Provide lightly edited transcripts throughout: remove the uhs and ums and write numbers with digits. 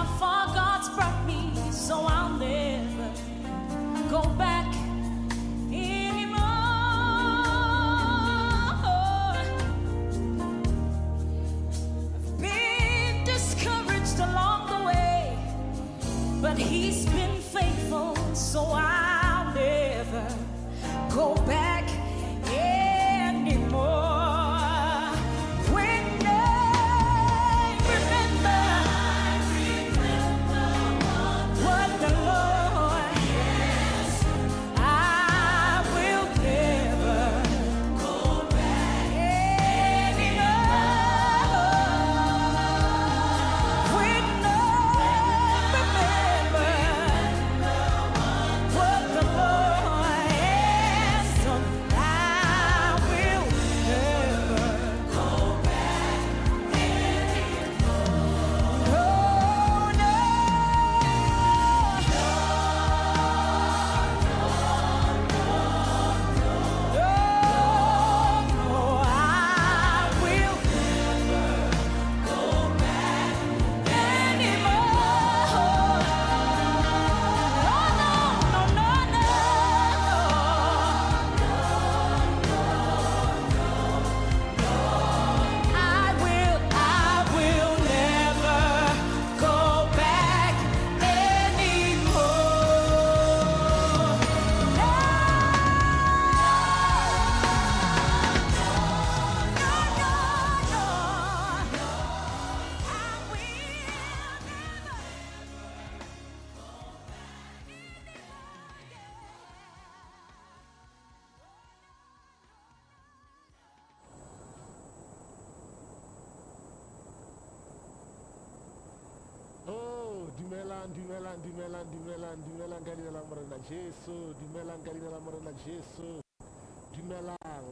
how far God's brought me, so I'll never go back anymore. I've been discouraged along the way, but He's been faithful, so I'll never go back anymore. When I remember what the Lord, I will never go back anymore. When I remember what the Lord has done, I will never go back anymore. No, no, no, I will never go back anymore. Oh, no, no, no, I will never go back anymore. Oh, dumelang ka leina la Morena Jesu, dumelang ka leina la Morena Jesu, dumelang,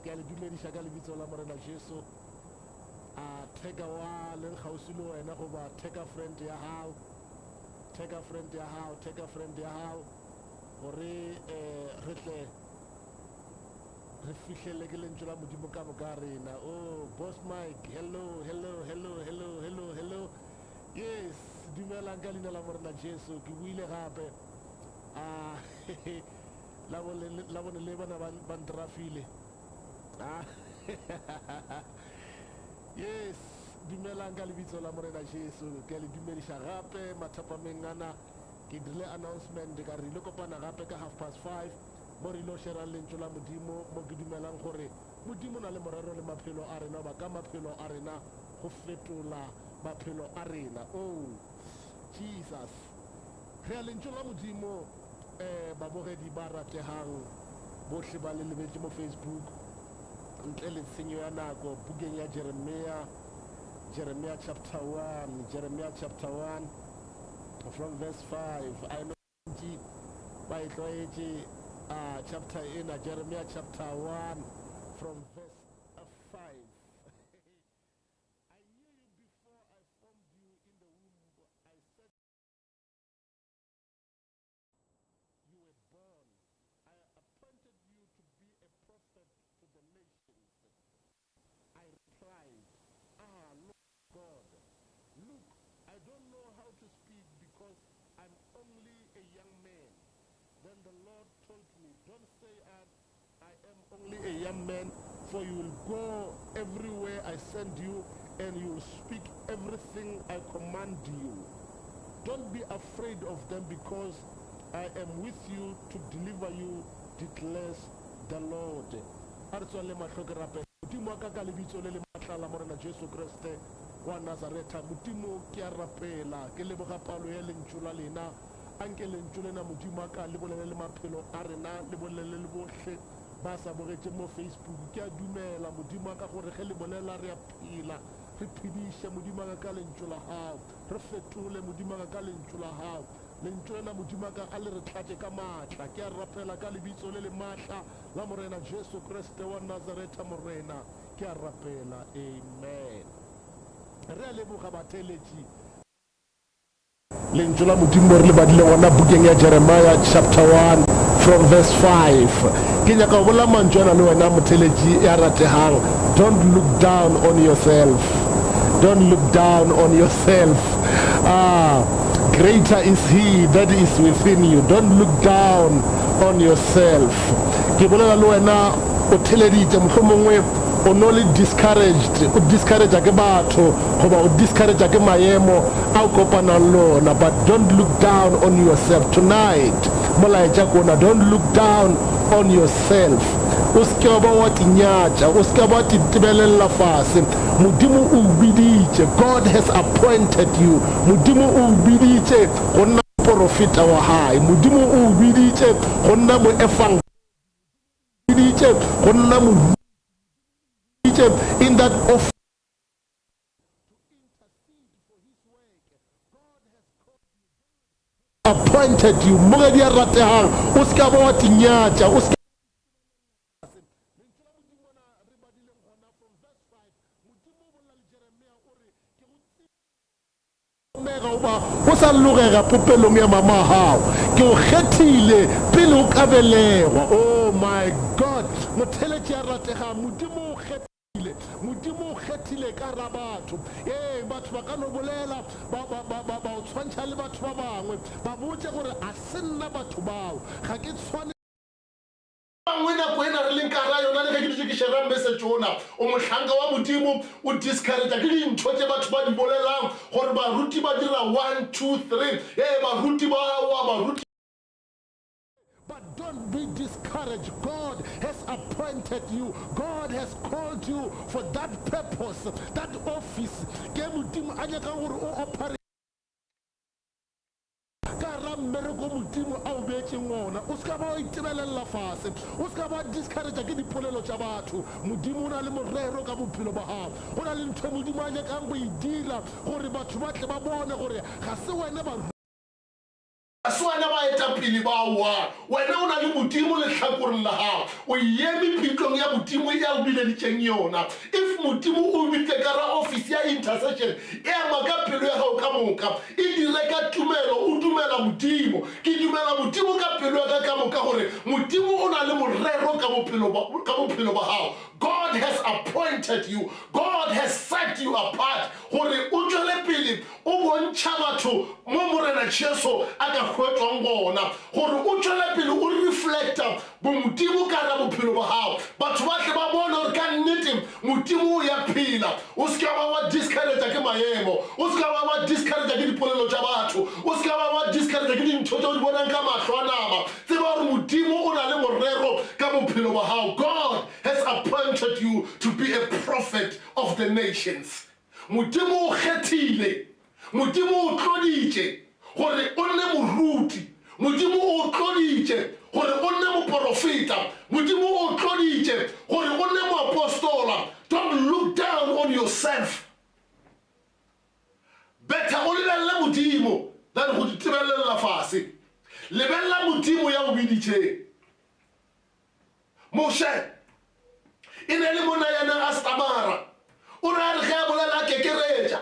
ke a le dumediša ka lebitso la Morena Jesu. Theka wa leng kgauswi le wena goba theka friend ya hao, theka friend ya hao, theka friend ya hao, gore re tle re fihlele ke lentswe la Modimo ka moka rena. Oh, Boss Mike, hello, hello, hello, hello, hello, hello. Yes, dumelang ka leina la Morena Jesu, ke buile gape. La bone le bana ba ntrafile. Yes, dumelang ka lebitso la Morena Jesu, ke a le dumediša gape mathapameng ana. Ke dirile announcement ka re ile kopana gape ka 5:30 mo re ilo shera lentswe la Modimo, mo ke dumelang gore Modimo na le morero le maphelo a rena, ba ka maphelo a rena go fetola maphelo a rena. Oh Jesus, re a lentswe la Modimo. Babogedi ba ratehang bohle ba le lebetse mo Facebook ntle le tshenyo ya nako, bukeng ya Jeremiah chapter 1 from verse 5. I know ba itloetse chapter in Jeremiah chapter 1 from verse 5. I knew you before I formed you in the womb. I said you were born. I appointed you to be a prophet to the nations. I replied, Lord God, look, I don't know how to speak because I'm only a young man. Then the Lord told me, don't say I am only a young man, for you will go everywhere I send you, and you will speak everything I command you. Don't be afraid of them, because I am with you to deliver you, declares the Lord. Modimo ka ka lebitso le le matla la Morena Jesu Kriste wa Nazareta, Modimo ke a rapela ke leboga palo ya lentswe la lena, anke lentswe lena Modimo ka le bolele le maphelo a rena, le bolele le bohle ba sa bogetse mo Facebook. Ke a dumela Modimo ka gore ge le bolela re a phela, re phediše Modimo ka lentswe la hao, re fetole Modimo ka lentswe la hao. Lentswe lena Modimo ka a le re tlatše ka maatla. Ke a rapela ka lebitso le le maatla la Morena Jesu Kriste wa Nazareta Morena, ke a rapela. Amen. Re a leboga bateletši lentswe la Modimo re le badile gona bukeng ya Jeremiah chapter 1 from verse 5. Ke nyaka go bola mantswe ana le wena motheletši ya ratehang. Don't look down on yourself. Don't look down on yourself. Greater is he that is within you. Don't look down on yourself. Ke bolela le wena o theleditse mohlomongwe o no le discouraged, o discourage ke batho goba o discourage ke maemo a o kopanang le ona, but don't look down on yourself tonight. Molaetša kona, don't look down on yourself. O se ke ba wa tinyatša, o se ke ba titebelella fase. Modimo o biditše, God has appointed you. Modimo o biditše go nna profeta wa hae. Modimo o biditše go nna mo evangel biditše go nna mo in that office appointed you. Mogedi a ratehang, o se ka ba wa tinyatša, o se o sa logega popelong ya mama hao ke o kgethile pele o ka belegwa. Oh my God, motheletši a ratega, modimo o kgethile, modimo o kgethile ka ra batho. Batho ba ka no bolela ba o tshwantšha le batho ba bangwe ba botse gore a se nna batho bao, ga ke tshwane nako ena re leng kara yona le ga ke dutse ke share message ona o mohlanka wa modimo o discourage ke dintho tse batho ba di bolelang gore baruti ba dira 1 2 3 baruti baruti. But don't be discouraged. God has appointed you. God has called you for that purpose, that office. Ke modimo a nyaka gore o operate mmereko modimo a o beetseng ona. O se ka ba o itebelela fase, o se ka ba discourage ke dipolelo tša batho. Modimo o na le morero ka bophelo ba gago, go na le ntho e modimo a nyakang go e dira gore batho ba tle ba bone gore ga se wena ba aswana ba etapele ba wa wena o na le modimo le hlakoreng la gago, o eme phitlong ya modimo ya o bileditseng yona. If modimo o bitse ka ra office ya intercession e ama ka pelo ya gago ka moka, e dire ka tumelo, o dumela modimo. Ke dumela modimo ka pelo ya ka moka gore modimo o na le morero ka bophelo ba gago. God has appointed you. God has set you apart gore o tswele pele o bontšha batho mo morena Jesu a ka hwetswang gona, gore o tswele pele o reflecta bo modimo ka ra bophelo ba gago. Batho ba tle ba bona gore ka nnete modimo o ya phela. O se ka ba wa discourage ke maemo, o se ka ba wa discourage ke dipolelo tša batho, o se ka ba wa discourage ke dintho tšeo di bonang ka mahlo a nama. Tseba gore modimo o na le morero ka bophelo ba gago. God has appointed you to be a prophet of the nations. Modimo o kgethile, modimo o tloditše gore o nne moruti, modimo o tloditše gore o nne moprofeta, modimo o tloditše gore o nne moapostola. Don't look down on yourself. Better o lebelle modimo than go ditebelelela fase. Lebella modimo ya o biditšeng. Moshe e ne le mona yana a Stamara, o re a re ge a bolela kekeretša,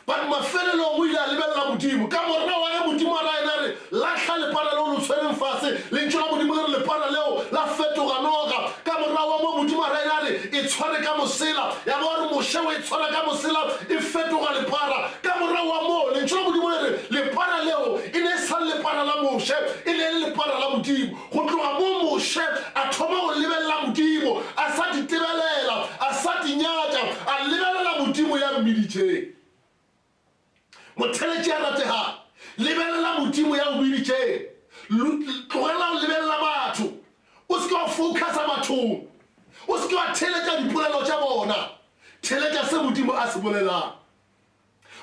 but mafelelo o ile a lebella modimo. Ka morao wa ge modimo a raena re latlha lepana leo lo tshwereng fase, le ntšho la modimo le re lepana leo la fetoga noga. Ka morao wa mo modimo a raena re e tshware ka mosela, ya ba gore Moshe o e tshwara ka mosela e fetoga lepara. Ka morao wa mo le ntšho la modimo le re lepana leo e ne sa lepana la Moshe, e ne le lepana la modimo. Go tloga mo Moshe a thoma go lebella modimo, a sa ditebelela, a sa dinyatša, a lebelela modimo ya mmiditšeng. Motheletši a ratega, lebelela modimo ya o biditšeng. Tlogela o lebelela batho, o se ke wa focusa bathong, o se ke wa theletša dipolelo tša bona, theletša se modimo a se bolelang.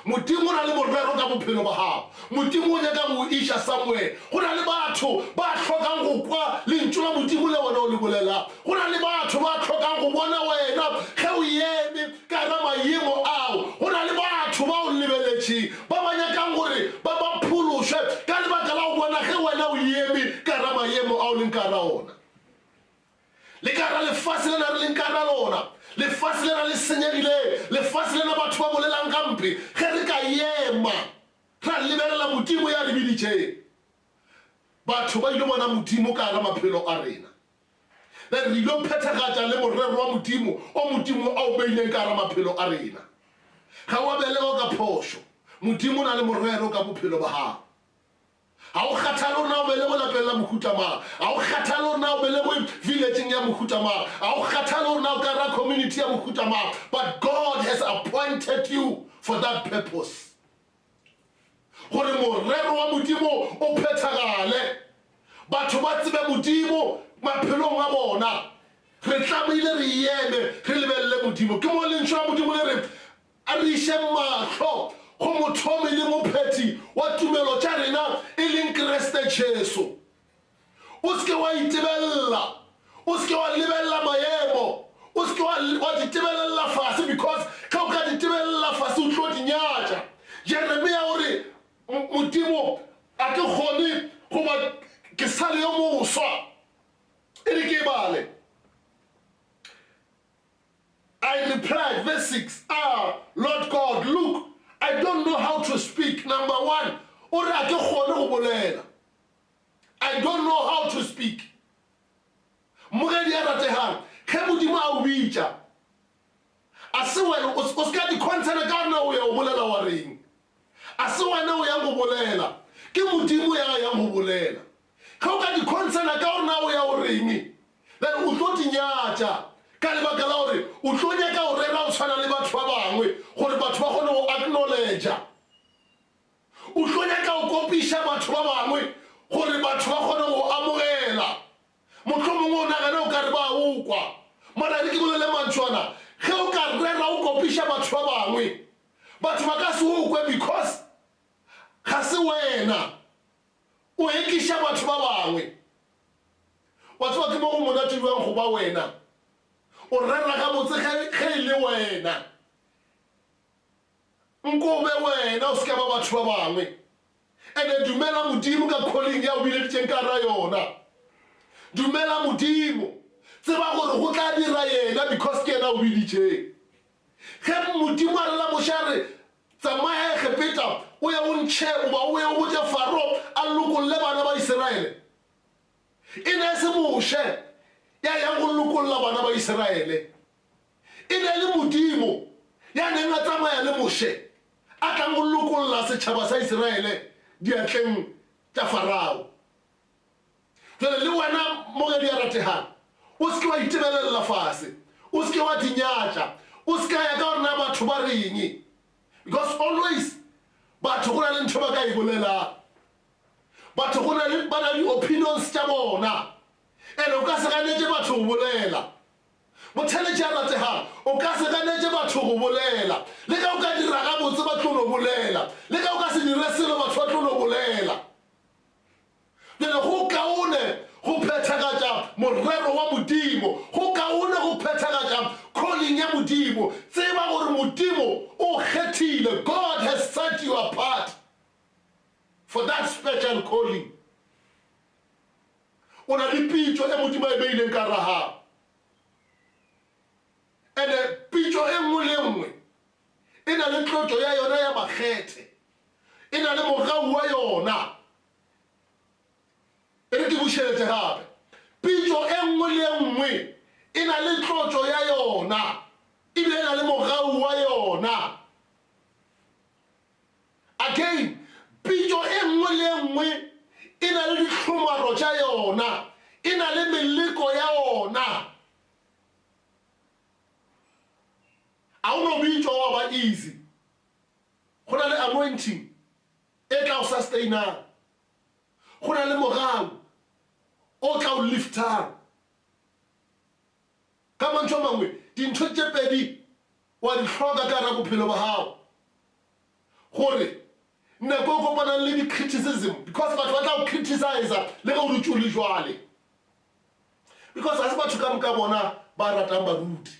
Modimo o na le morero ka bophelo ba gago, modimo o nyaka go iša somewhere. Go na le batho ba tlhokang go kwa lentšu la modimo le wena o le bolelang. Go na le batho ba tlhokang go bona wena ge o eme ka ra maemo ao. Go na le batho ba o lebeletšeng ba ba nyakang gore ba ba phološwe ka lebaka la go bona ge wena o eme ka ra maemo ao leng ka ra ona. Le ka ra lefase le na re leng ka ra lona, lefase le na le senyegile, lefase le na batho ba bolelang kampe. Ge re ka ema ra lebelela modimo ya re biditšeng, batho ba ile bona modimo ka ra maphelo a rena. Then re ilo phethagatša le morero wa modimo o modimo a o beileng ka ra maphelo a rena. Ga wa belega ka phošo, modimo na le morero ka bophelo ba hao ha o kgathalo na o bele go lapella mohutamang ha o kgathalo na o bele go villageng ya mohutamang ha o kgathalo na o ka ra community ya mohutamang but God has appointed you for that purpose gore morero wa modimo o phethagale batho ba tsebe modimo maphelong a bona re tlamehile re eme re lebelle modimo ke mo lentswe la modimo le re a re ishe matlho go mothomi le mophethi wa tumelo tša rena e leng Kriste Jesu o seke wa itebella o seke wa lebella maemo o seke wa ditebelella fase because ka o ka ditebelella fase o tlo dinyatša Jeremia o re modimo a ke kgone goba ke sa le yo moswa e re ke bale I replied, verse 6, Lord God, look, I don't know how to speak. Number one, I don't know how to speak. ka lebaka la gore o tlo nyaka o rera o tshwana le batho ba bangwe gore batho ba kgone go acknowledge o tlo nyaka o kopiša batho ba bangwe gore batho ba kgone go amogela mohlomongwe o nagana o ka re ba ukwa mara ke bolele mantšwana ge o ka rera o kopiša batho ba bangwe batho ba ka se ukwe because ga se wena o ekiša batho ba bangwe wa tseba ke mo go monate jwang go ba wena o rera ka botse ge e le wena nko be wena o seka ba batho ba bangwe ene dumela modimo ka calling ya o bileditseng ka ra yona dumela modimo tseba gore go tla dira yena because ke yena o biditseng ge modimo a rela mošare tsamaya egepeta o ye o ntšhe oba o ye o botse Faro a lokolle bana ba Iseraele e ne se moše ya yang go lokolla bana ba Iseraele e ne le modimo ya neng a tsamaya le moše a tlang go lokolla setšhaba sa Iseraele diatleng tša Farao jale le wena mogedi ya rategang o seke wa itebelelela fase o seke wa dinyatša o seke ya ka gore na batho ba reng because always batho go na le ntho ba ka e bolelang batho go na le ba na le opinions tša bona ene o ka se ganetse batho go bolela motheletše a rategang o ka se ganetse batho go bolela le ka o ka dira ga botse ba tlo no bolela le ka o ka se dire selo batho ba tlo no bolela jale go kaone go phethagatša morero wa modimo go kaone go phethagatša calling ya modimo tseba gore modimo o kgethile. God has set you apart for that special calling. O na le pitšo e modimo e beileng ka raga ene pitšo e nngwe le nngwe e na le tlotlo ya yona ya makgethe e na le mogau wa yona e re ke bušeletse gape pitšo e nngwe le nngwe e na le tlotlo ya yona ebile e na le mogau wa yona again pitšo e nngwe le nngwe e na le dihlomaro tša yona e na le meleko ya yona a o no bitšwa wa ba easy go na le anointing e tla o sustainang go na le mogau o tla o liftang ka mantšho a mangwe dintho tše pedi wa di hloka ka ra bophelo ba gago gore nako e kopanang le di-criticism because batho ba tla o criticize le ge o dutse o le jwale because ga se batho ka moka bona ba ratang baruti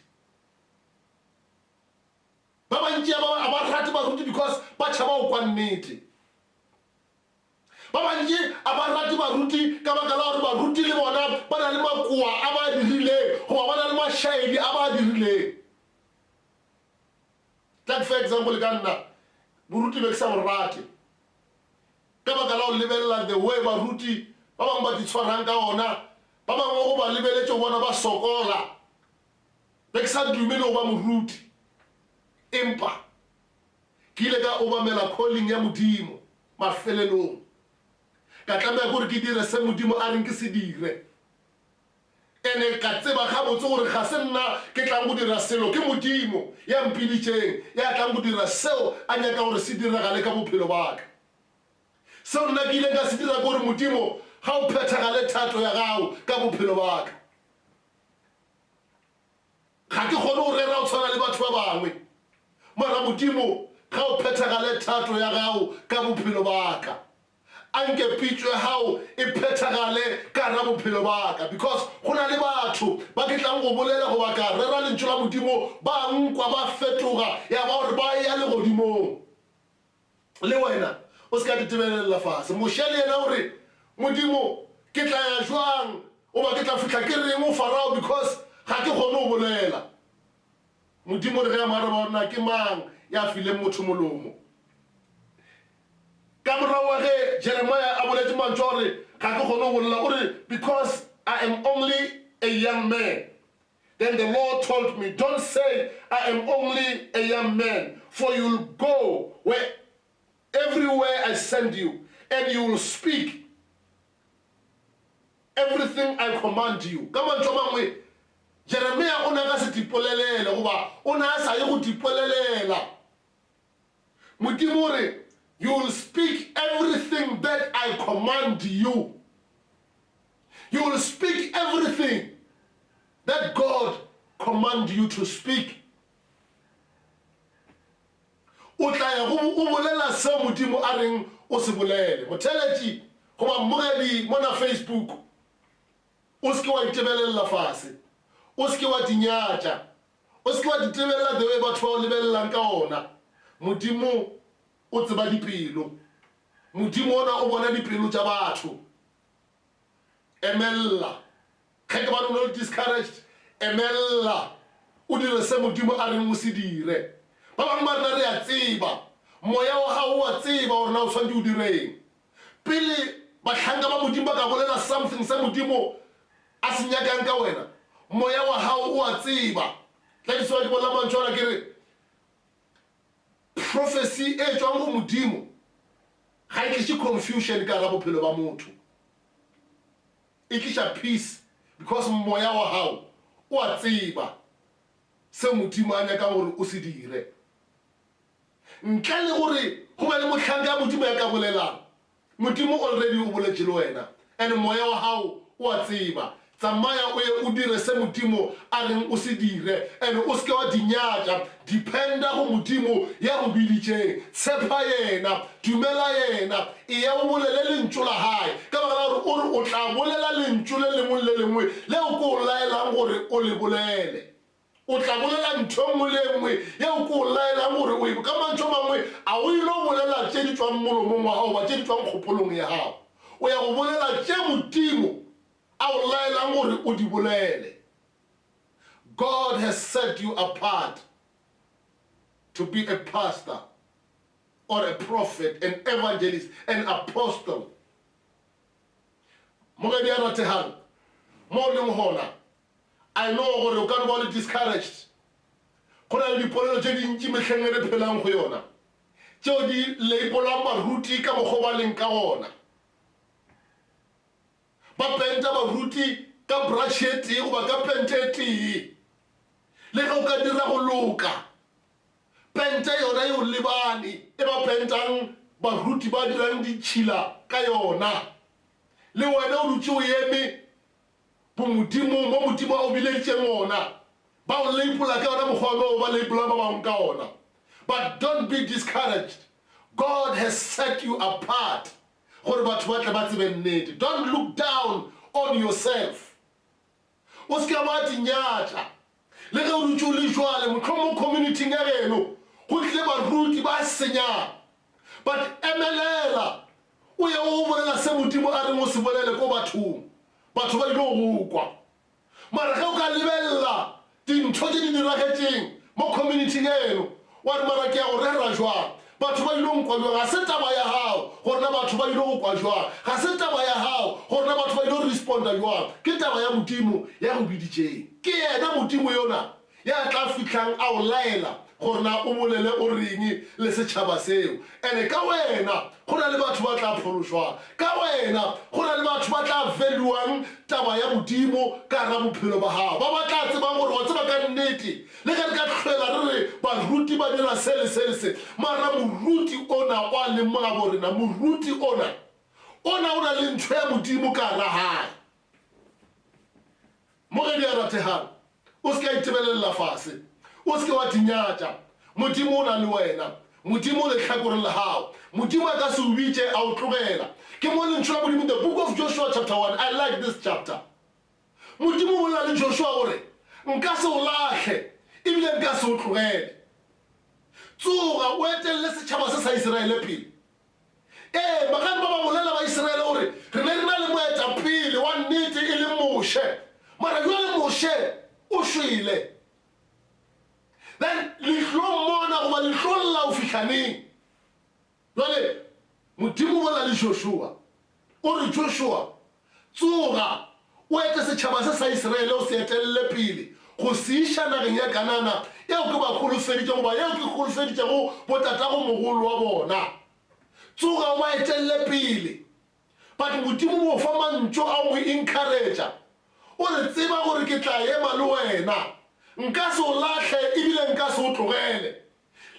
ba bantši a ba rate baruti because ba tšhaba o kwa nnete ba bantši a ba rate baruti ka baka la gore baruti le bona ba na le makoa a ba dirileng goba ba na le mašaedi a ba dirileng like for example ka nna boruti be ke sa borate ka baka la o lebelela the way baruti ba bangwe ba di tshwarang ka ona ba bangwe go ba lebeletse go bona ba sokola be ke sa dumele go ba moruti empa ke ile ka obamela calling ya modimo mafelelong ka tlameya gore ke dire se modimo a reng ke se dire ene ka tseba gabotse gore ga se nna ke tlang go dira selo ke modimo ya mpiditšeng ya tlang go dira seo a nyaka gore se diragale ka bophelo baka seo nna ke ile ka se dira gore modimo ga o phethagale thato ya gago ka bophelo baka ga ke kgone go rera o tshwana le batho ba bangwe mara modimo ga o phethagale thato ya gago ka bophelo baka anke pitšwe hao e phethagale ka ra bophelo baka because go na le batho ba ke tlang go bolela go baka rera lentšu la modimo ba nkwa ba fetoga ya ba gore ba ya legodimong le wena o se ka ditebelelela fase mošele yena gore modimo ke tla ya jwang o ba ke tla fitlha ke reng o farao because ga ke kgone go bolela modimo re ge ya maraba gorena ke mang ya fileng motho molomo ka morago wa ge Jeremiah a boletse mantšwa gore ga ke kgone go bolela gore because I am only a young man. Then the Lord told me, don't say I am only a young man, for you'll go where everywhere I send you, and you will speak everything I command you. Come on, Chomangwe. Jeremiah o ne ka se tipolelela goba o ne a sa ye go tipolelela. Modimo re, you will speak everything that I command you. You will speak everything that God command you to speak. O tla ya go o bolela se modimo a reng o se bolele. Motheletši goba mmogedi mona Facebook o se ke wa itebelela fase, o se ke wa dinyatša, o se ke wa ditebelela the way batho ba o lebelelang ka ona. Modimo o tseba dipelo, modimo ona o bona dipelo tša batho. Emella ge ke bana o le discouraged, emella o dire se modimo a reng o se dire. Ba bangwe ba rena re a tseba, moya wa gago wa tseba gore na o tshwanetse o direng. Pele bahlanka ba modimo ba ka bolela something se modimo a se nyakang ka wena, moya wa gago o a tseba. Tla ke sewa ke bolela mantšhwana ke re prophecy e tswang go modimo ga e tliše confusion ka ga bophelo ba motho, e tliša peace because moya wa gago o a tseba se modimo a nyaka gore o se dire. Ntle le gore go ba le motlhanka ya modimo ya ka bolelang, modimo already o boletse le wena and moya wa gago o a tseba. Tsamaya o ye o dire se modimo a reng o se dire and o se ke wa dinyatša, dependa go modimo ya go biditšeng, tshepa yena, dumela yena, e ya o bolele lentšu la gae ka baka la gore o re o tla bolela lentšu le lengwe le lengwe leo ko o laelang gore o le bolele. O tla bolela ntho nngwe le nngwe yeo ko o laelang gore o e ka mantšho mangwe a o ile o bolela tše di tswang molomong wa gago ba tše di tswang kgopolong ya gago, o ya go bolela tše modimo a o laelang gore o di bolele. God has set you apart to be a pastor or a prophet, an evangelist, an apostle. Mogedi a ratehang mo o leng gona, I know gore o ka ba le discouraged. Go na le dipolelo tše dintši mehleng e re phelang go yona tšeo di labelang baruti ka mokgwa ba leng ka gona. Ba penta baruti ka brush e tee goba ka pente e tee, le ge o ka dira go loka pente yona e o lebane e ba pentang baruti ba dirang ditšhila ka yona. Le wena o dutse o eme bomodimo mo modimo a o bileditšeng ona, ba o leipola ka yona mokgwa o ba leipola ba bangwe ka ona. But don't be discouraged. God has set you apart gore batho ba tle ba tsebe nnete. Don't look down on yourself. O se ka ba dinyatša le ge o dutse o le jwale mo community ya geno go tlile baruti ba senyang, but emelela o ye o bolela se modimo a reng o se bolele ko bathong, batho ba ile go kwa. Mara ge o ka lebelela dintho tše di diragetseng mo community eno wa re mara ke ya go rera jwang, batho ba ile nkwa jwang, ga se taba ya gago gore na batho ba ile go kwa jwang, ga se taba ya gago gore na batho ba ile responda jwang, ke taba ya modimo ya go biditšeng. Ke yena modimo yona ya tla fitlhang a o laela gore na o bolele o reng le setšhaba seo and ka wena go na le batho ba tla phološwa ka wena go na le batho ba tla veluwang taba ya modimo ka ra bophelo ba gago ba ba tla tsebang gore wa tseba ka nnete le ka re ka tlhwela re re baruti ba dira se le se le se mara moruti ona o a lemoga borena moruti ona o na le ntho ya modimo ka ra gae mo ge di a rategang o se ka itebelela fase o se ke wa dinyatša modimo o na le wena modimo o le tlhakoreng le gago modimo a ka se o bitše a o tlogela ke mo lentho la modimo the book of Joshua chapter 1 I like this chapter modimo o bolela le Joshua gore nka se o latlhe ebile nka se o tlogele tsoga o etelele setšhaba se sa Iseraele pele magane ba ba bolela ba Iseraele gore re ne re na le moetapele wa nnete e le Moshe mara jwale Moshe o shwele then lehlong mona goba lehlong la o fitlhaneng jwale modimo bola le Joshua o re Joshua tsoga o ete setšhaba se sa Iseraele o se etelele pele go se iša nageng ya Kanana eo ke ba kgolofeditše goba eo ke kgolofeditšego botatago mogolo wa bona tsoga o ba etelele pele but modimo mo fa mantšo a go encouragea o re tseba gore ke tla ema le wena nka se o latlhe ebile nka se o tlogele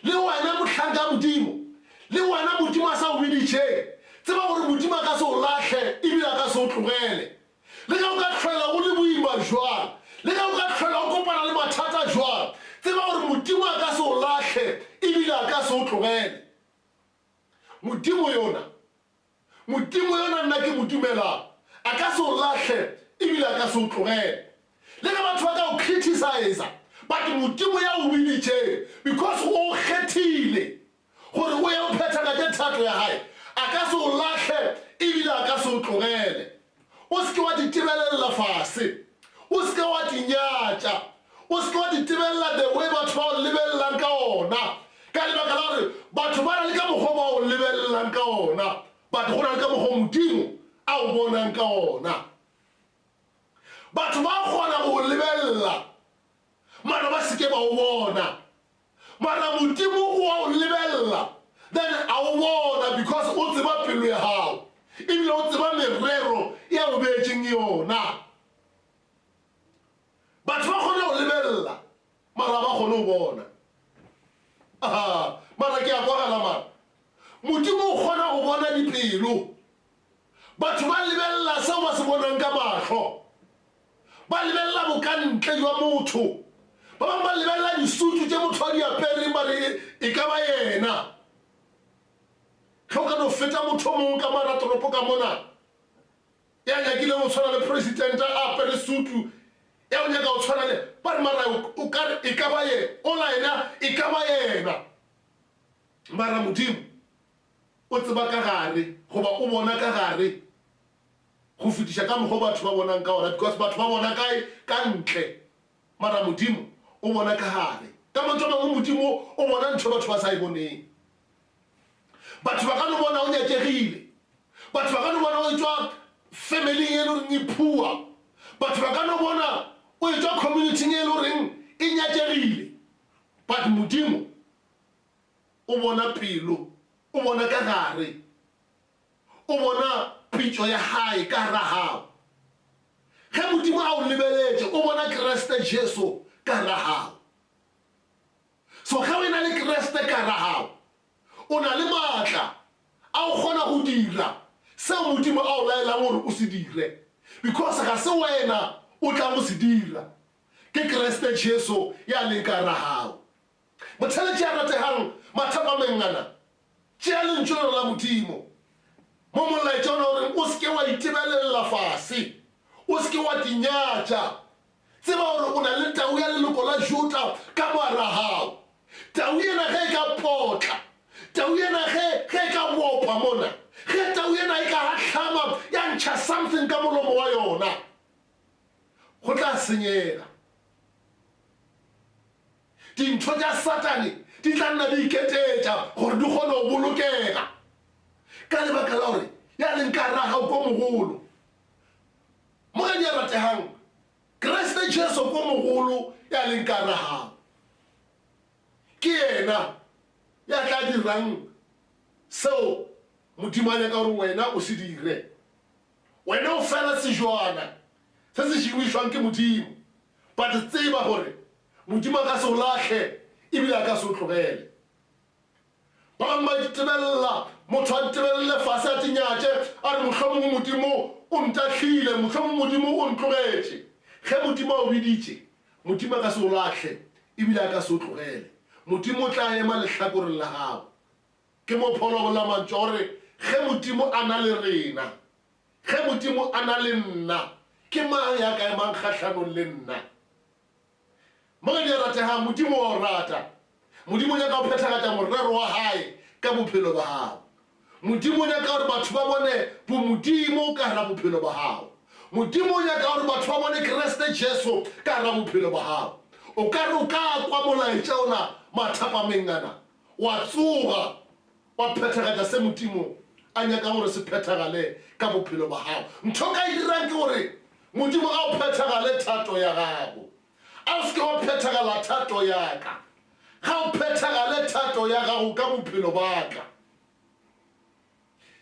le wena motlhanka modimo le wena modimo a sa o biditšeng tseba gore modimo a ka se o latlhe ebile a ka se o tlogele le ka o ka tlhwela o le boima jwang le ka o ka tlhwela o kopana le mathata jwang tseba gore modimo a ka se o latlhe ebile a ka se o tlogele modimo yona nna ke modumelang a ka se o latlhe ebile a ka se o tlogele le ka batho ba ka o criticize but modimo ya o biditšeng because o kgethile gore o ye o phethagatše thato ya gae a ka se o latlhe ebile a ka se o tlogele o se ke wa ditebelela fase o se ke wa dinyatša o se ke wa ditebelela the way batho ba o lebelelang ka ona ka lebaka la gore batho ba na le ka mokgwa ba o lebelelang ka ona but go na le ka mokgwa modimo a o bonang ka ona batho ba kgona go lebelela mara ba se ke ba o bona mara modimo o a o lebelela then a o bona because o tseba pelo ya gago ebile o tseba merero ya o beetseng yona batho ba kgona go lebelela mara ba kgone go bona mara ke a kwagala mara modimo o kgona go bona dipelo batho ba lebelela seo ba se bonang ka mahlo ba lebelela bokantle jwa motho ba bangwe ba lebelela disutu tše motho a di apereng ba re e ka ba yena tlhoka no feta motho mongwe ka maratoropo ka mona ya nyakile go tshwana le presidente a apere sutu ya o nyaka go tshwana le ba re mara o kare e ka ba yena ola yena e ka ba yena mara modimo o tseba ka gare goba o bona ka gare go fetiša ka mokgwa batho ba bonang ka ona because batho ba bona kae ka ntle mara modimo o bona ka gare ka mantswe a mangwe modimo o bona ntho batho ba sa e boneng batho ba ka no bona o nyakegile batho ba ka no bona o etswa familing e le goreng e phua batho ba ka no bona o etswa communityng e le goreng e nyakegile but modimo o bona pelo o bona ka gare o bona pitso ya hae ka hara hao ge modimo a o lebeletše o bona Kreste Jesu ka hara hao so ge o na le Kreste ka hara hao o na le maatla a o kgona go dira seo modimo a o laelang gore o se dire because ga se wena o tla go se dira ke Kreste Jesu ya leng ka hara hao motheletše a rategang mathapa mengana tšea lentšholo la modimo mo molaetša ona gore o se ke wa itebelela fase o se ke wa dinyatša tseba gore o na le tau ya leloko la Juda ka moara hao tau ena ge e ka potla tau ena ge e ka bopa mona ge tau ena e ka gatlhama ya ntšha something ka molomo wa yona go tla senyega dintho tša Satane di tla nna di iketetša gore di kgone go bolokega ka lebaka la gore ya leng ka hara gao ko mogolo mo ge di a rategang Kreste Jesu ko mogolo ya leng ka hara gao ke dirang seo modimo a nyaka gore wena o se dire wena o fela sejwana se se šomišwang ke modimo but tseba gore modimo a ka se o latlhe ebile a ka se o tlogele ba bangwe ba ditebelela motho a ditebelele fase a tinyatše a re mohlomongwe modimo o ntahlile mohlomongwe modimo o ntlogetše ge modimo a o biditše modimo a ka se o latlhe ebile a ka se o tlogele modimo o tla ema lehlakoreng la gago ke mo phologo la mantšwa gore ge modimo a na le rena ge modimo a na le nna ke mang ya ka emang kgatlhanong le nna mo ge di rategang modimo wa o rata modimo o nyaka go phethagatša morero wa gae ka bophelo ba gago modimo o nyaka gore batho ba bone bomodimo ka gara bophelo ba gago modimo o nyaka gore batho ba bone kreste jesu ka gara bophelo ba gago o ka re o ka kwa molaetša ona mathapamengana wa tsoga wa phethagatša se modimo a nyaka gore se phethagale ka bophelo ba gago ntho ka e dirang ke gore modimo a o phethagale thato ya gago a o seke wa phethagala thato yaka ga o phethagale thato ya gago ka bophelo baka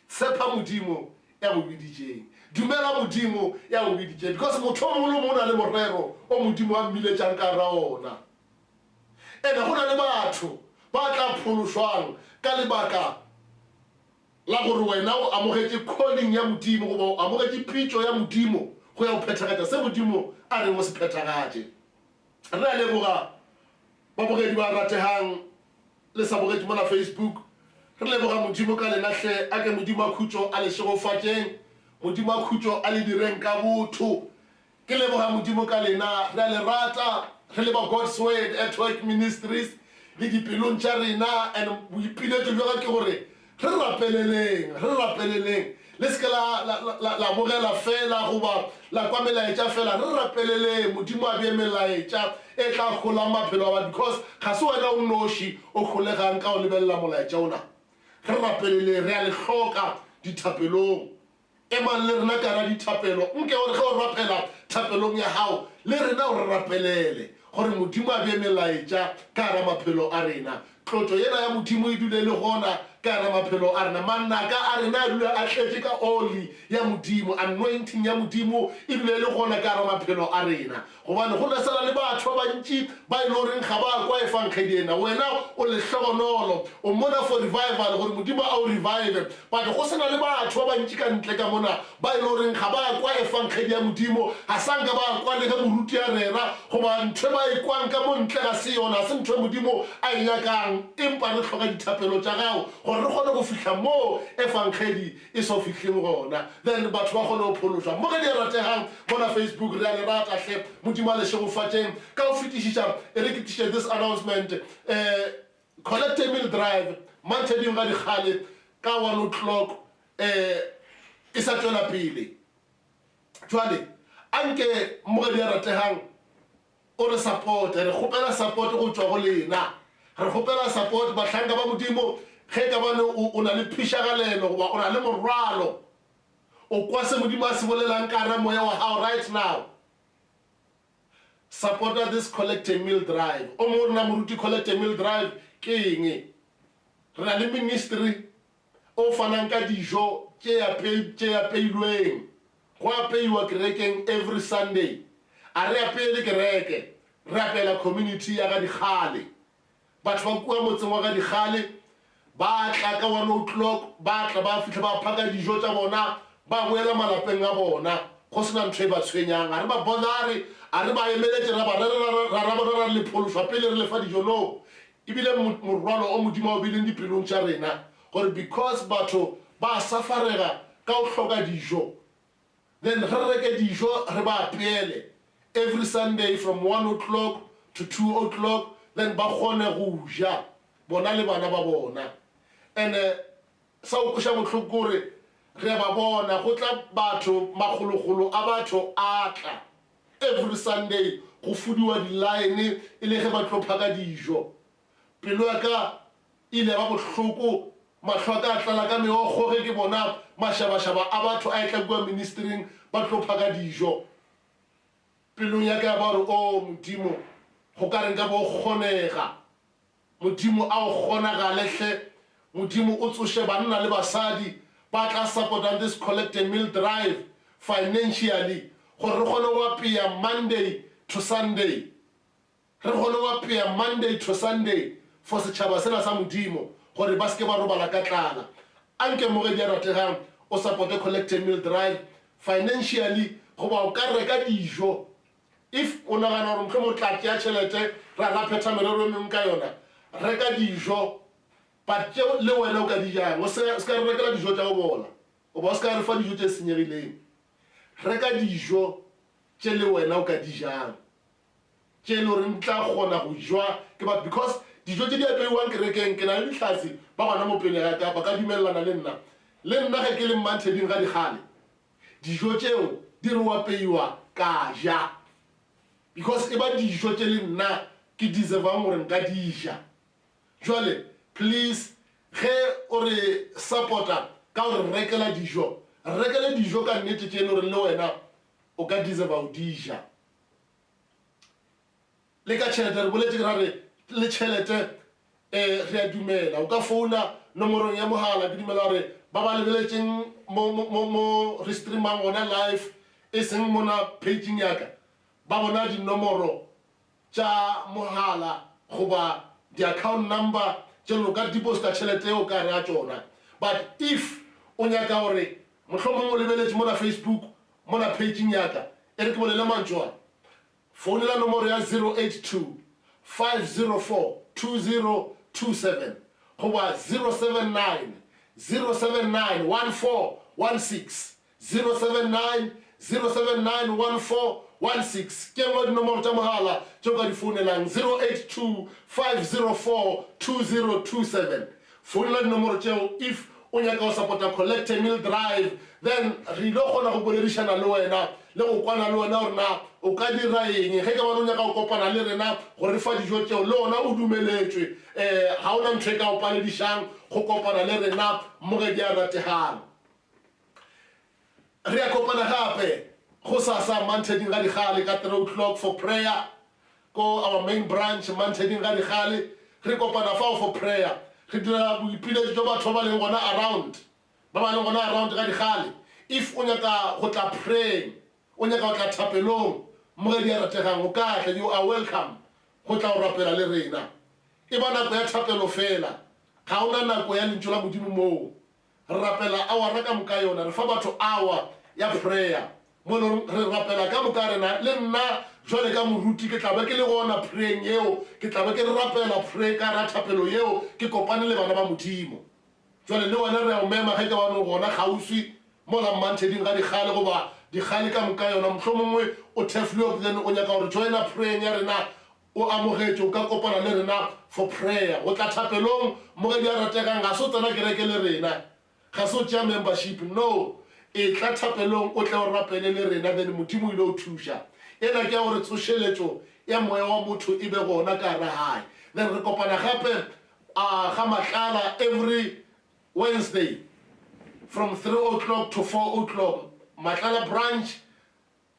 tshepa modimo ya go biditšeng dumela modimo ya go biditšeng because motho o mongwe le mo na le morero o modimo a mmiletšang ka ra ona ene go na le batho ba tla phološwang ka lebaka la gore wena o amogetše calling ya modimo goba o amogetše pitšo ya modimo go ya go phethagatša se modimo a reng o se phethagatše re a leboga babogedi ba rategang le sa bogetše mona Facebook re leboga modimo ka lenahle a ke modimo a khutšo a le šegofatšeng modimo a khutšo a le direng ka botho ke leboga modimo ka lena re a le rata re leba God's Word at Work Ministries le dipelong tša rena and boipiletšo bja ke gore re rapeleleng le seke la bogela fela goba la kwa melaetša fela re rapeleleng modimo a bee melaetša e tla kgola maphelo a ba because ga se wena o noši o kgolegang ka o lebelela molaetša ona re rapeleleng re a le hloka dithapelong emang le rena ka ra dithapelo nke gore ge o rapela thapelong ya gago le rena o re rapelele gore modimo a bee melaetša ka gara maphelo a rena tlotlo yena ya modimo e dule le gona ka gara maphelo a rena mannaka a rena a dule a tletše ka oli ya modimo anointing ya modimo e dule le gona ka gara maphelo a rena gobane go nasala le batho ba bantši ba e le goreng ga ba kwa efankgedi ena wena o lehlogonolo o mona for revival gore modimo a o revive but go sena le batho ba bantši ka ntle ka mona ba e le goreng ga ba kwa efankgedi ya modimo ga sanka ba kwa le ge moruti ya rera goba ntho ba e kwang ka mo ntle ga se yona se ntho modimo a e nyakang empa re tlhoka dithapelo tša gago gore re kgone go fitlha mo efankgedi e so fitlheng gona then batho ba kgone go phološwa mo ge di rategang bona Facebook re a le ratahle modimo a le šegofatšeng ka go fetišiša e re ke tiše this announcement Collect Emil Drive mantšheding ga dikgale ka 1 o'clock e sa tšwela pele jwale anke mo ge di rategang o re support re kgopela support go tšwa go lena re kgopela support bahlanka ba modimo ge ka bane o na le phišagalelo goba o na le morwalo o kwa se modimo a se bolelang ka ra moya wa gago right now supporter this Collect a Meal Drive o mo rena moruti Collect a Meal Drive ke eng re na le ministry o fanang ka dijo tše ya peilweng go apeiwa kerekeng every Sunday a re apeele kereke re apeela community ya ga dikgale batho ba kua motseng wa ga dikgale ba tla ka 1 o'clock ba tla ba fitlha ba phaka dijo tša bona ba boela malapeng a bona go sena ntho e ba tshwenyang a re ba bonare a re ba emeletse ra bona ra le phološwa pele re lefa dijo no ebile morwalo o modimo o bileng dipelong tša rena gore because batho ba safarega ka go hloka dijo then re reke dijo re ba apeele every Sunday from 1 o'clock to 2 o'clock then ba kgone go ja bona le bana ba bona and sa o kgoša mohloko gore re ba bona go tla batho magologolo a batho a tla every Sunday go fudiwa di-line e le ge ba tlo phaka dijo pelo ya ka ile ba bohloko mahlo a ka a tlala ka meokgo ge ke bona mašabašaba a batho a e tla kua ministering ba tlo phaka dijo pelong ya ka ya ba gore o modimo go ka reng ka bo kgonega modimo a o kgonagalehle modimo o tsoše banna le basadi ba tla supportang this collect a meal drive financially gore re kgone go apea Monday to Sunday, re kgone go apea Monday to Sunday for setšhaba sena sa modimo gore ba seke ba robala ka tlala. Anke mogedi a rategang o supporte collect a meal drive financially goba o ka reka dijo. If o nagana gore motlho mo tla tšea tšhelete ra ga phetha merero e mengwe ka yona, reka dijo but tšeo le wena o ka dijang. O se ka re rekela dijo tša go bola, o ba o se ka re fa dijo tše senyegileng. Reka dijo tše le wena o ka dijang, tše le gore ntla kgona go jwa ke batho, because dijo tše di apeiwang kerekeng ke na le ditlhasi ba gona mo pele ya ka ba ka dumelelana le nna. Le nna ge ke le Mmantheding ga dikgale dijo tšeo di re apeiwa ka ja, because e ba dijo tše le nna ke deservang gore nka dija. Jwale please ge o re supporta ka gore rekela dijo, rekele dijo ka nnete tše le gore le wena o ka deserva o dija. Le ka tšhelete re boletse ke ra re le tšhelete re a dumela, o ka founa nomorong ya mogala ke dumela gore ba ba lebeletseng mo re streamang gona live e seng mona pageng yaka ba bona dinomoro tša mogala goba di-account number tše lo ka deposita tšhelete o ka re a tšona. But if o nyaka gore mohlomong o lebeletse mona Facebook mona pageng yaka e re ke bolele mantšoa, founela nomoro ya 082 504 2027 goba 079 079 1416 079 079 1416 ke ngwe dinomoro tša mogala tšeo ka di founelang 082 504 2027. Founela dinomoro tšeo if o nyaka go supporta collect a meal drive, then re ile kgona go boledišana le wena le go kwana le wena gore na o ka dira eng ge ka bana o nyaka go kopana le rena gore re fa dijo tšeo le ona o dumeletswe. Ga o na ntho e ka go paledišang go kopana le rena mogedi a rategang. Re a kopana gape go sasa Mmantheding ga digale ka 3 o'clock for prayer ko our main branch Mmantheding ga digale. Re kopana fao for prayer, re dira boipiletšo jo batho ba leng gona around, ba ba leng gona around ga digale. If o nyaka go tla praying, o nyaka go tla thapelong mogedi a rategang, o ka tla, you are welcome go tla o rapela le rena. E ba nako ya thapelo fela, ga ona nako ya lentšu la modimo moo. Re rapela hour ka moka yona, re fa batho hour ya prayer mo re rapela ka moka rena. Le nna jwale ka moruti ke tlabe ke le gona praying yeo, ke tlabe ke re rapela pray ka ra thapelo yeo ke kopane le bana ba modimo. Jwale le wena re a o mema ge ke bane gona kgauswi mola Mmantheding ga digale goba digale ka moka yona, mohlomongwe o thefilwe then o nyaka gore joina praying ya rena o amogetše o ka kopana le rena for prayer. Go tla thapelong mogedi a rategang ga se o tsena kereke le rena, ga se o tšea membership, no, e tla thapelong o tle o rapele le rena then modimo ile o thuša. Ena ke ya gore tsošeletšo ya moya wa motho e be gona ka ra gae. Then re kopana gape ga matlala every Wednesday from 3 o'clock to 4 o'clock. Matlala branch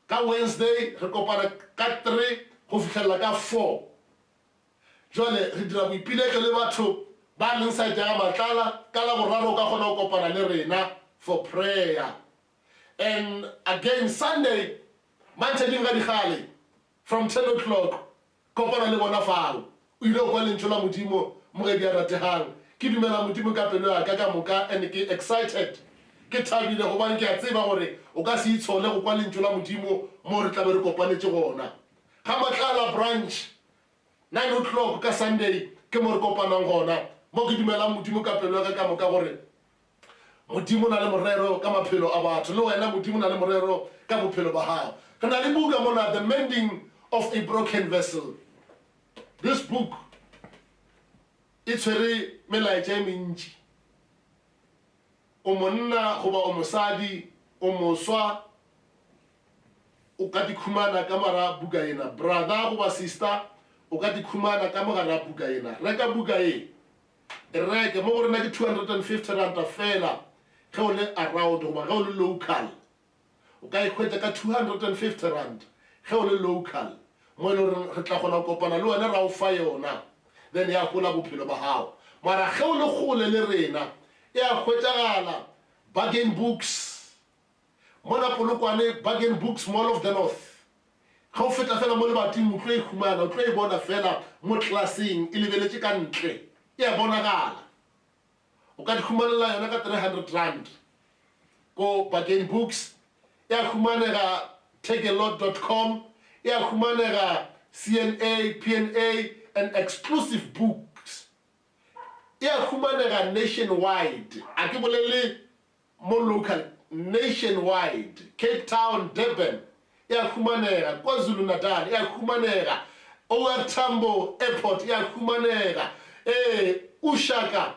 ka Wednesday re kopana ka 3 go fitlhelela ka 4. Jwale re dira boipiletšo le batho ba leng side ya matlala ka la boraro ka kgona go kopana le rena for prayer. And again Sunday Mmantheding ga digale from 10 o'clock kopana le bona fao. O ile go kwa lentšu la modimo mogedi a rategang. Ke dumela modimo ka pelo ya ka moka and ke excited, ke thabile gobane ke a tseba gore o ka se itshole go kwa lentšu la modimo mo re tlabe re kopanetse gona. Ga matlala branch 9 o'clock ka Sunday ke mo re kopanang gona, mo ke dumelang modimo ka pelo ya ka moka gore modimo na le morero ka maphelo a batho, le wena modimo na le morero ka bophelo ba hao. Re na le buka mona, The Mending of a Broken Vessel. This book e tshwere melaetša e mentši. O monna goba o mosadi o moswa o ka dikhumana ka mara buka ena, brother goba sister o ka dikhumana ka mogara buka ena. Reka buka e reke mo gore na ke 250 ranta fela ge o le around goba ge o le local. O ka ikhwetša ka 250 rand ge o le local mo e le gore re tla kgona go kopana le wena ra o fa yona, then ya gola bophelo ba hao. mara ge o le gole le rena e a hwetšagala Bargain Books mona Polokwane, Bargain Books Mall of the North. Ga o feta fela mo lebating o tlo e humana, o tlo e bona fela mo tlelaseng e lebeletse ka ntle e a bonagala. O ka di humanela yona ka 300 rand ko Bargain Books, e a humanega takealot.com, e a humanega CNA, PNA and Exclusive Books, e a humanega nationwide. A ke bolele mo local, nationwide, Cape Town, Durban, e a humanega KwaZulu Natal, e a humanega OR Tambo Airport, e a humanega Ushaka,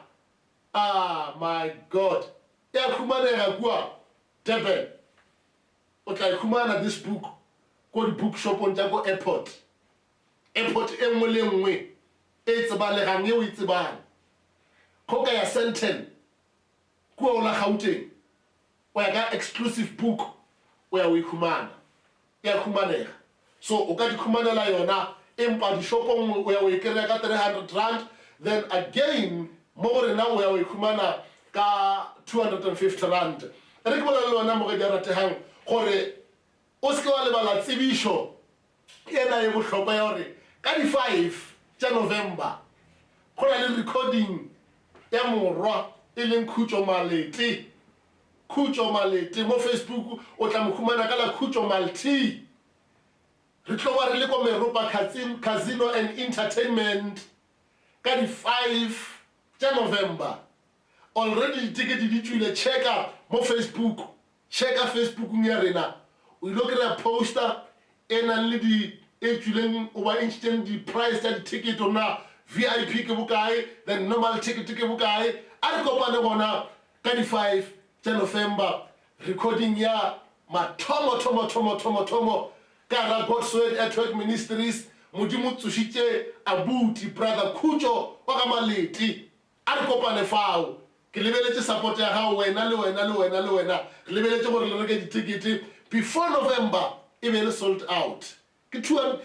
my God, e a humanega kwa Durban. O tla humana this book ko di bookshopong tsa ko airport e nngwe le nngwe e tsebalegang e o e tsebang. Go ka ya Sandton ko o la Gauteng o ya ka Exclusive Book o ya o e humana e a humanega. So o ka di humanela yona empa di shopong o ya o e kry-a ka 300 rand, then again mo gore na o ya o e humana ka 250 rand. Re ke bolela le yona mo ge di ratehang gore o se ke wa lebala tsebišo ena e bohlokwa ya gore ka di 5 tša November go na le recording ya morwa e leng Khutso Malete mo Facebook o tla mo humana ka la Khutso Malete. Re tlo ba re le ko Meropa Casino and Entertainment ka di 5 tša November. Already di-ticket di tswile, checka mo Facebook, checka Facebookong ya rena o ilo kry-a poster e nang le di e tswileng o ba ntšhiteng di-price tša di-ticket ona VIP ke bokae, then normal ticket ke bokae. A re kopane gona ka di 5 tša November, recording ya mathomo ka ra Godsword Network Ministries. Modimo tsošitše abuti brother Khutso wa ka Malete. A re kopane fao, ke lebeletse support ya gago wena le wena. Re lebeletse gore le reke di-ticket before November e be le sold out. Ditulo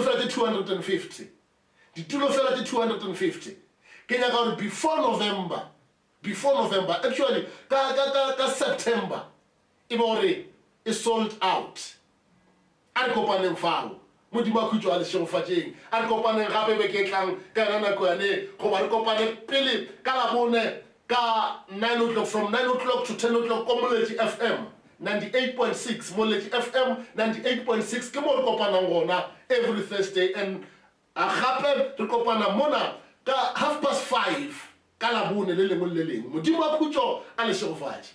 fela tse 250. Ditulo fela tse 250. Ke nyaka gore before November, actually ka September e be gore e sold out. A re kopaneng fao, Modimo a Khutso a le šegofatšeng. A re kopaneng gape beke tlang ka yona nako yane, goba re kopane pele ka Labone ka 9 o'clock, from 9 o'clock to 10 o'clock ko Moletši FM 98.6, Moletši FM 98.6 ke mo re kopanang gona every Thursday. And gape re kopana mona ka 5:30 ka Labone le lengwe le lengwe. Modimo a Khutso a le šegofatše.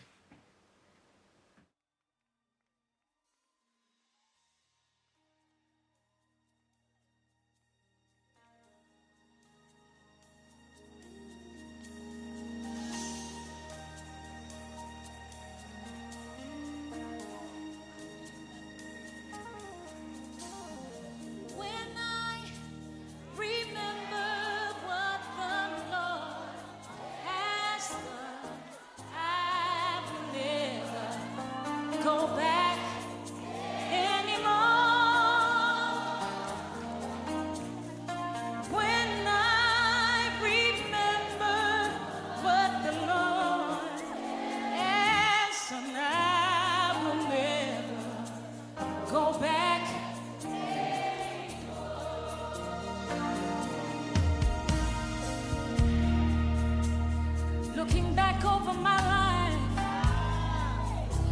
Looking back over my life,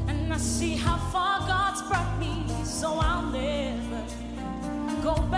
and I see how far God's brought me, so I'll never go back.